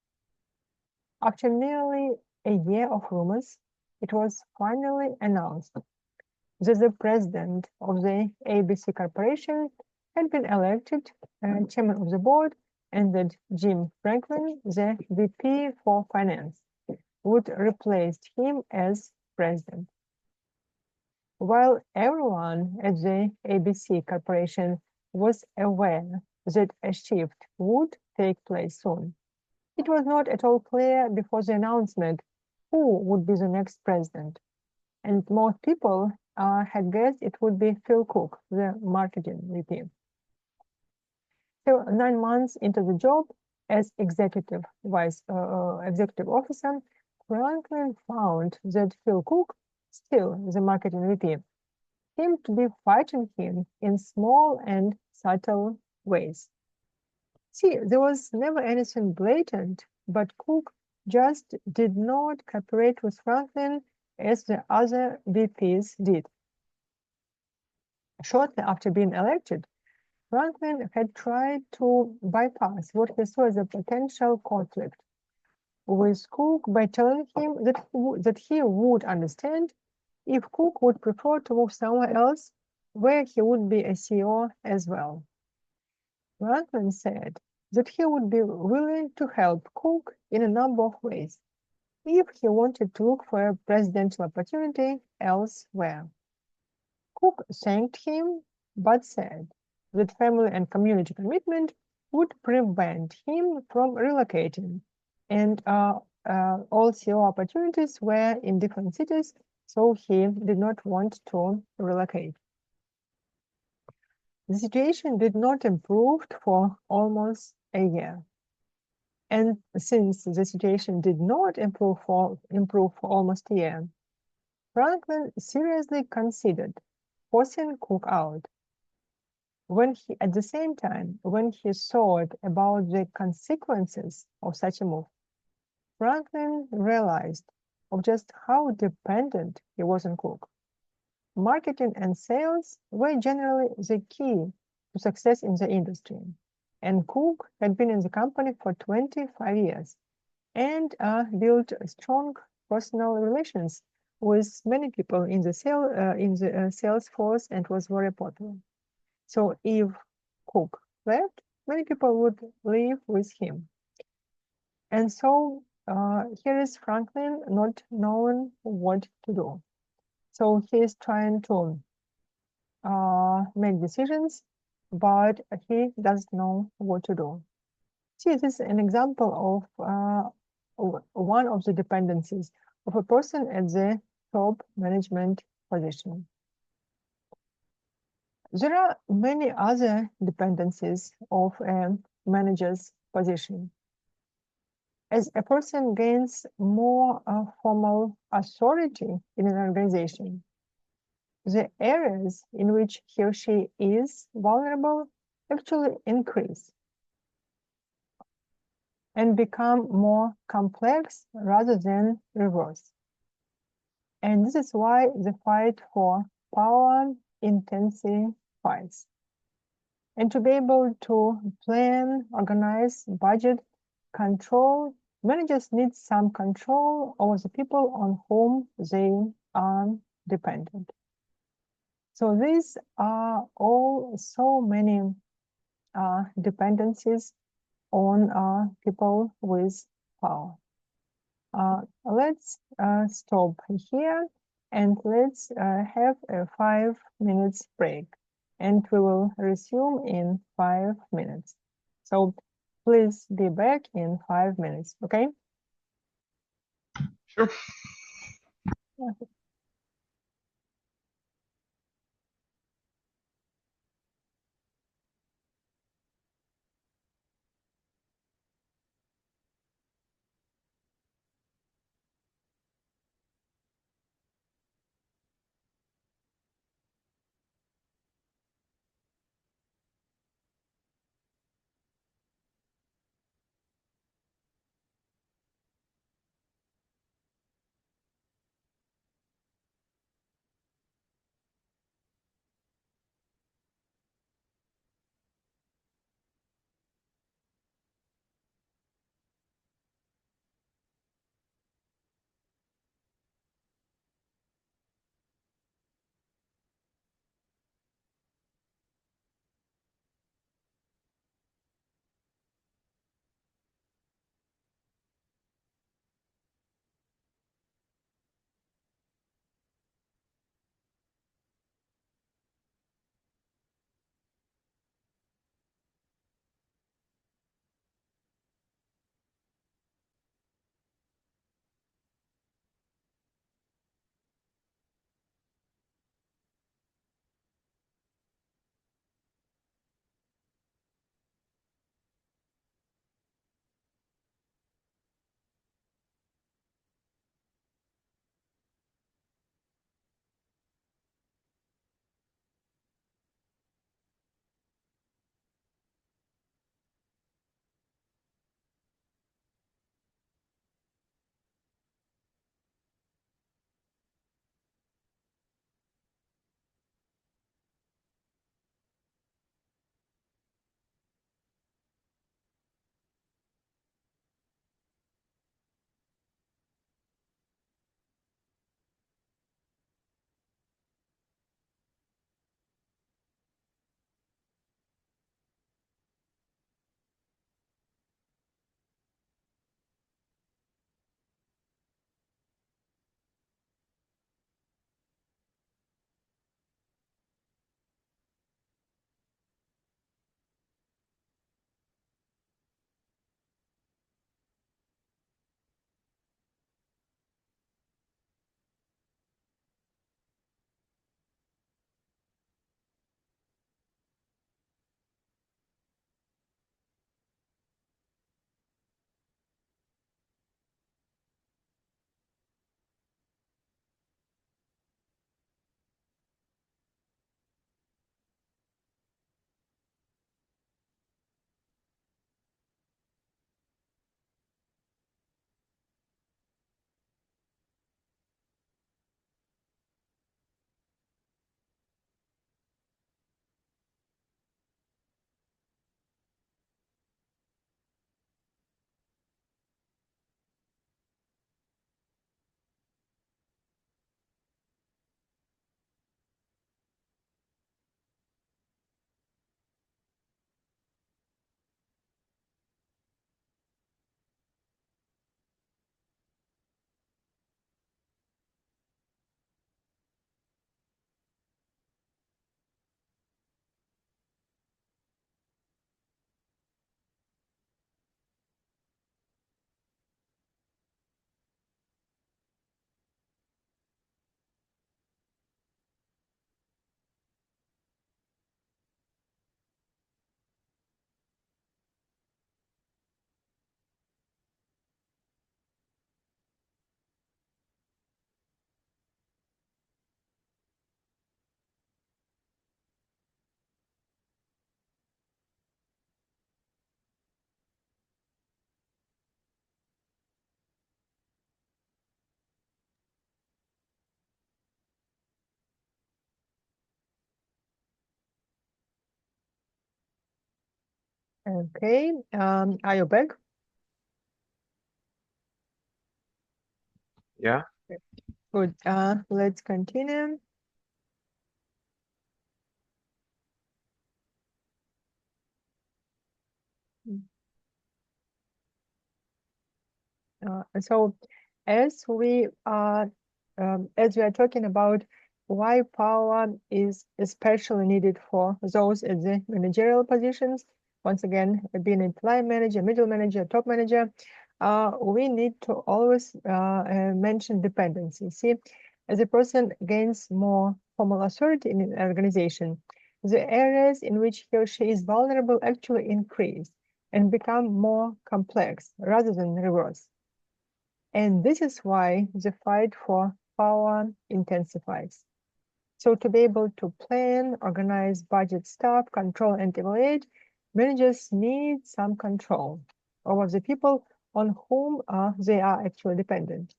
After nearly a year of rumors, it was finally announced that the president of the ABC Corporation had been elected chairman of the board, and that Jim Franklin, the VP for Finance, would replace him as president. While everyone at the ABC Corporation was aware that a shift would take place soon, it was not at all clear before the announcement who would be the next president. And most people had guessed it would be Phil Cook, the marketing VP. So 9 months into the job as executive officer, Franklin found that Phil Cook, still the marketing VP, seemed to be fighting him in small and subtle ways. See, there was never anything blatant, but Cook just did not cooperate with Franklin as the other VPs did. Shortly after being elected, Franklin had tried to bypass what he saw as a potential conflict with Cook by telling him that he would understand if Cook would prefer to move somewhere else where he would be a CEO as well. Franklin said that he would be willing to help Cook in a number of ways if he wanted to look for a presidential opportunity elsewhere. Cook thanked him, but said that family and community commitment would prevent him from relocating, and all CEO opportunities were in different cities, so he did not want to relocate. The situation did not improve for almost a year. And since the situation did not improve for almost a year, Franklin seriously considered forcing Cook out. At the same time, when he thought about the consequences of such a move, Franklin realized of just how dependent he was on Cook. Marketing and sales were generally the key to success in the industry, and Cook had been in the company for 25 years and built strong personal relations with many people in the sales force and was very popular. So if Cook left, many people would leave with him. And so here is Franklin not knowing what to do. So he is trying to make decisions, but he doesn't know what to do. See, this is an example one of the dependencies of a person at the top management position. There are many other dependencies of a manager's position. As a person gains more formal authority in an organization, the areas in which he or she is vulnerable actually increase and become more complex rather than reverse. And this is why the fight for power intensifies. And to be able to plan, organize, budget, control, managers need some control over the people on whom they are dependent. So these are all so many dependencies on people with power. Let's stop here and let's have a 5 minutes break, and we will resume in 5 minutes. So please be back in 5 minutes, okay? Sure. Okay, are you back? Yeah. Good. Let's continue. So as we are talking about why power is especially needed for those at the managerial positions, once again, being a line manager, middle manager, top manager, we need to always mention dependency. See, as a person gains more formal authority in an organization, the areas in which he or she is vulnerable actually increase and become more complex rather than reverse. And this is why the fight for power intensifies. So to be able to plan, organize, budget, staff, control, and evaluate, managers need some control over the people on whom they are actually dependent.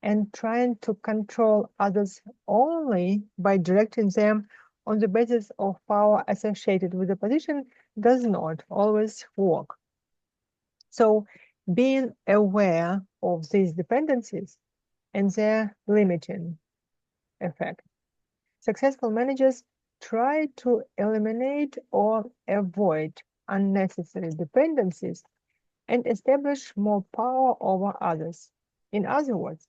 And trying to control others only by directing them on the basis of power associated with the position does not always work. So being aware of these dependencies and their limiting effect. Successful managers try to eliminate or avoid unnecessary dependencies and establish more power over others. In other words,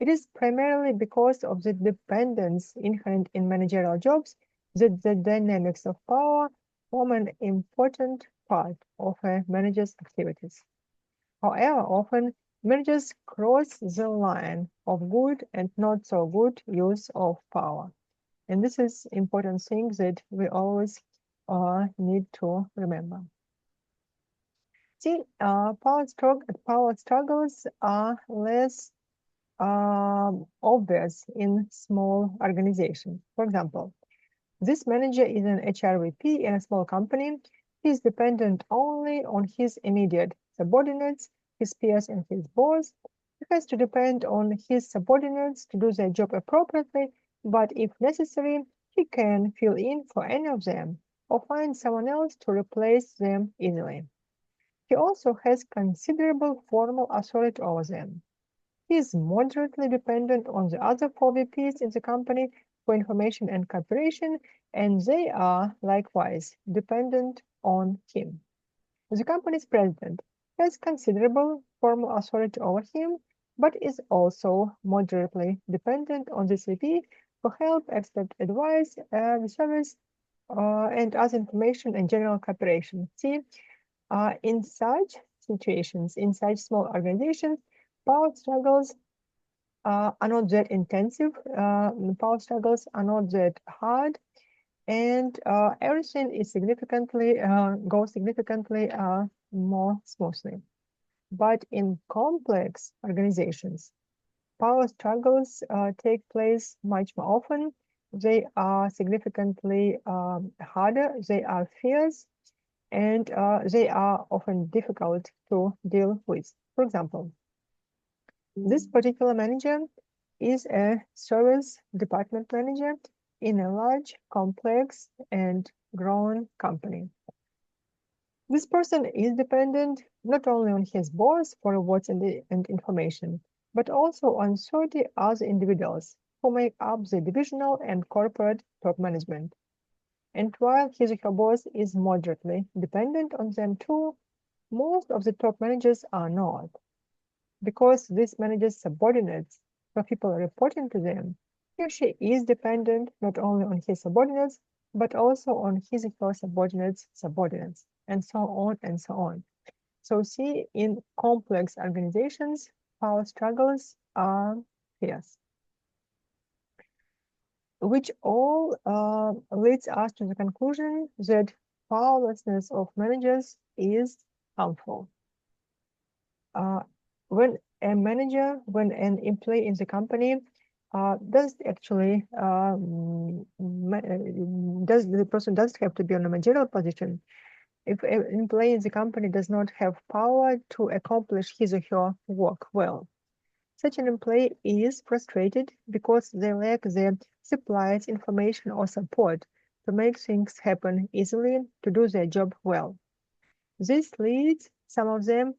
it is primarily because of the dependence inherent in managerial jobs that the dynamics of power form an important part of a manager's activities. However, often managers cross the line of good and not so good use of power. And this is important thing that we always need to remember. See, power struggles are less obvious in small organizations. For example, this manager is an HRVP in a small company. He is dependent only on his immediate subordinates, his peers, and his boss. He has to depend on his subordinates to do their job appropriately, but if necessary, he can fill in for any of them or find someone else to replace them easily. He also has considerable formal authority over them. He is moderately dependent on the other four VPs in the company for information and cooperation, and they are likewise dependent on him. The company's president has considerable formal authority over him, but is also moderately dependent on this VP for help, expert advice, the service, and other information and general cooperation. See, in such situations, in such small organizations, power struggles are not that intensive, power struggles are not that hard, and everything is goes significantly more smoothly. But in complex organizations, power struggles take place much more often. They are significantly harder, they are fierce, and they are often difficult to deal with. For example, this particular manager is a service department manager in a large, complex, and growing company. This person is dependent not only on his boss for awards and information, but also on 30 other individuals who make up the divisional and corporate top management. And while his or her boss is moderately dependent on them too, most of the top managers are not, because this manager's subordinates, for people reporting to them, he or she is dependent not only on his subordinates, but also on his or her subordinates, and so on and so on. So see, in complex organizations, power struggles are fierce, which all leads us to the conclusion that powerlessness of managers is harmful. When when an employee in the company does actually does the person does have to be on a managerial position. If an employee in the company does not have power to accomplish his or her work well, such an employee is frustrated because they lack the supplies, information, or support to make things happen easily to do their job well. This leads some of them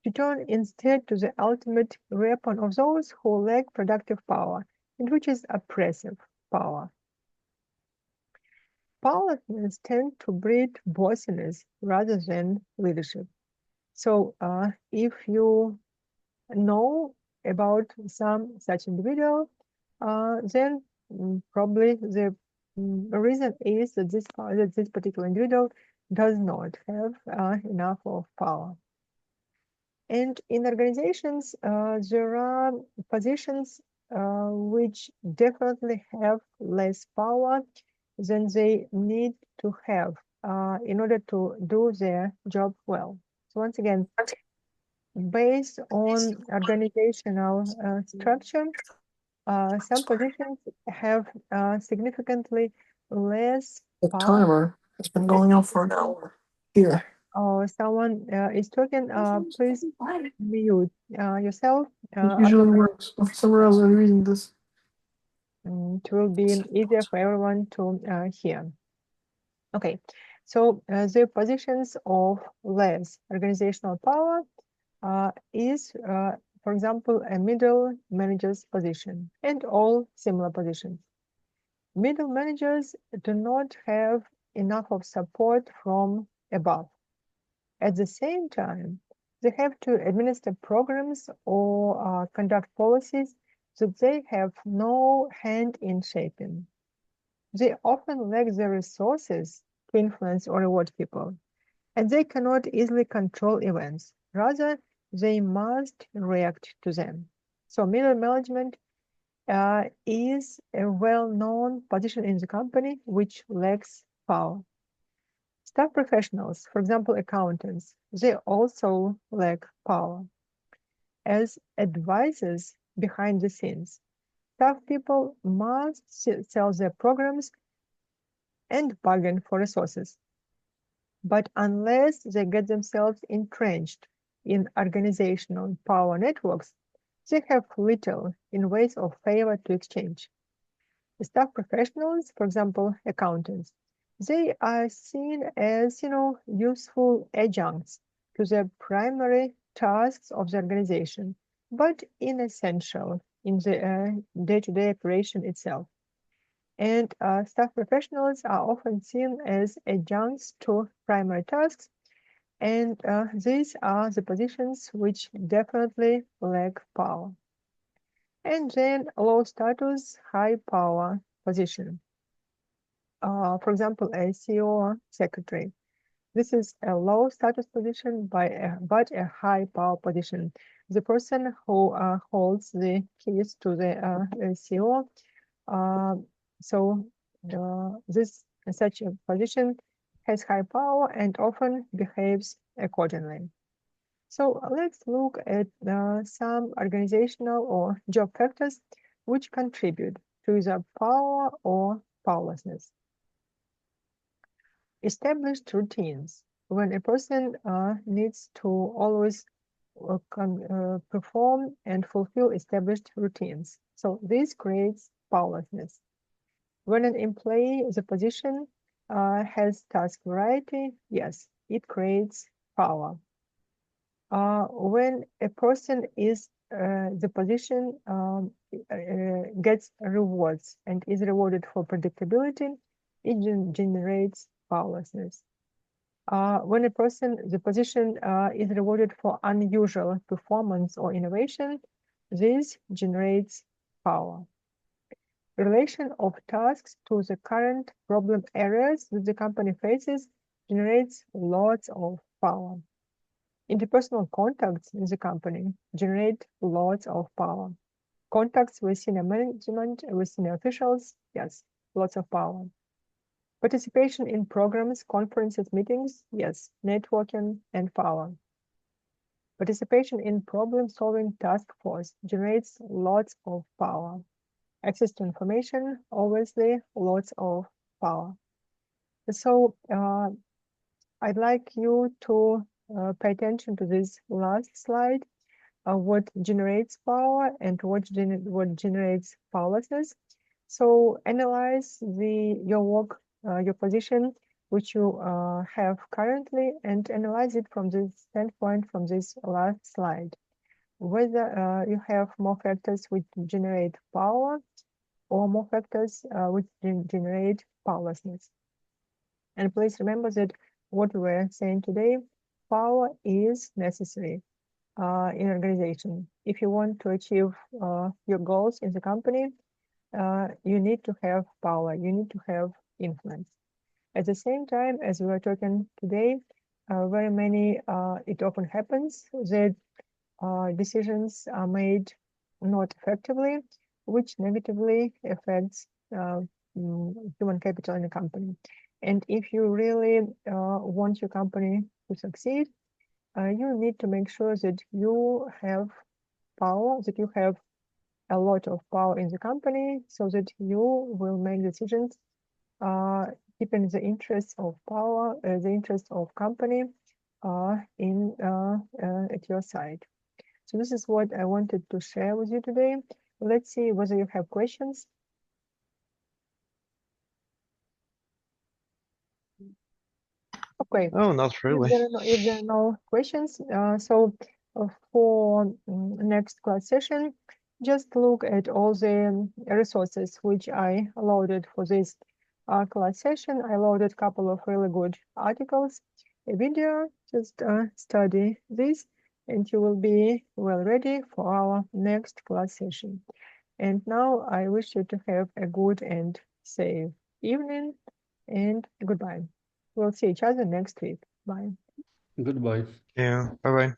to turn instead to the ultimate weapon of those who lack productive power, and which is oppressive power. Powerlessness tends to breed bossiness rather than leadership. So if you know about some such individual, then probably the reason is that this particular individual does not have enough of power. And in organizations, there are positions which definitely have less power than they need to have in order to do their job well. So once again, based on organizational structure, some positions have significantly less The power. timer has been going on for an hour. Here. Someone is talking. Please mute yourself. It usually works. But for some reason, I'm reading this. It will be easier for everyone to hear. Okay, so the positions of less organizational power is, for example, a middle manager's position and all similar positions. Middle managers do not have enough of support from above. At the same time, they have to administer programs or conduct policies that they have no hand in shaping. They often lack the resources to influence or reward people, and they cannot easily control events. Rather, they must react to them. So middle management is a well-known position in the company which lacks power. Staff professionals, for example, accountants, they also lack power. As advisors behind the scenes, staff people must sell their programs and bargain for resources. But unless they get themselves entrenched in organizational power networks, they have little in ways of favor to exchange. The staff professionals, for example, accountants, they are seen as, useful adjuncts to the primary tasks of the organization, but inessential in the day-to-day operation itself. And staff professionals are often seen as adjuncts to primary tasks, and these are the positions which definitely lack power. And then low status, high power position. For example, a HCO secretary. This is a low status position, but a high power position. The person who holds the keys to the HCO. So such a position has high power and often behaves accordingly. So let's look at some organizational or job factors which contribute to either power or powerlessness. Established routines. When a person needs to always perform and fulfill established routines. So this creates powerlessness. When an employee, the position has task variety, yes, it creates power. When a person is the position gets rewards and is rewarded for predictability, it generates powerlessness. When a person, the position is rewarded for unusual performance or innovation, this generates power. Relation of tasks to the current problem areas that the company faces generates lots of power. Interpersonal contacts in the company generate lots of power. Contacts with senior management, with senior officials, yes, lots of power. Participation in programs, conferences, meetings, yes, networking and power. Participation in problem-solving task force generates lots of power. Access to information, obviously, lots of power. So I'd like you to pay attention to this last slide, what generates power and what generates powerlessness. So analyze your work, your position which you have currently, and analyze it from the standpoint from this last slide. Whether you have more factors which generate power or more factors which generate powerlessness. And please remember that what we were saying today, power is necessary in organization. If you want to achieve your goals in the company, you need to have power, you need to have influence. At the same time, as we were talking today, very many, it often happens that decisions are made not effectively, which negatively affects human capital in a company. And if you really want your company to succeed, you need to make sure that you have power, that you have a lot of power in the company, so that you will make decisions keeping the interest of power, the interest of company in at your side. So this is what I wanted to share with you today. Let's see whether you have questions. Okay. Oh, not really. If there are no questions, so for next class session, just look at all the resources which I loaded for this class session. I loaded a couple of really good articles, a video, just study this, and you will be well ready for our next class session. And now I wish you to have a good and safe evening, and goodbye. We'll see each other next week. Bye. Goodbye. Yeah, bye bye.